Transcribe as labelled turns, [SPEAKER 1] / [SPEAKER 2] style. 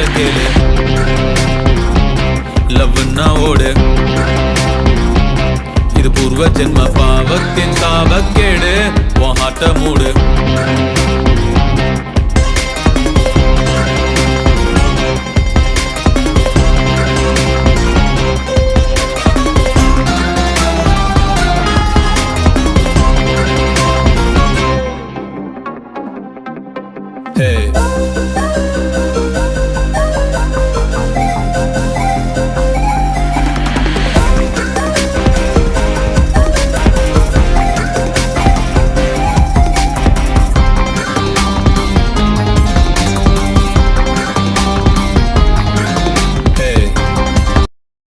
[SPEAKER 1] பேச்ச கேளு லவ்னா ஓடு இது பூர்வ ஜென்ம பாவத்தின் சாபக்கேடு உன் ஹார்ட்ட மூடு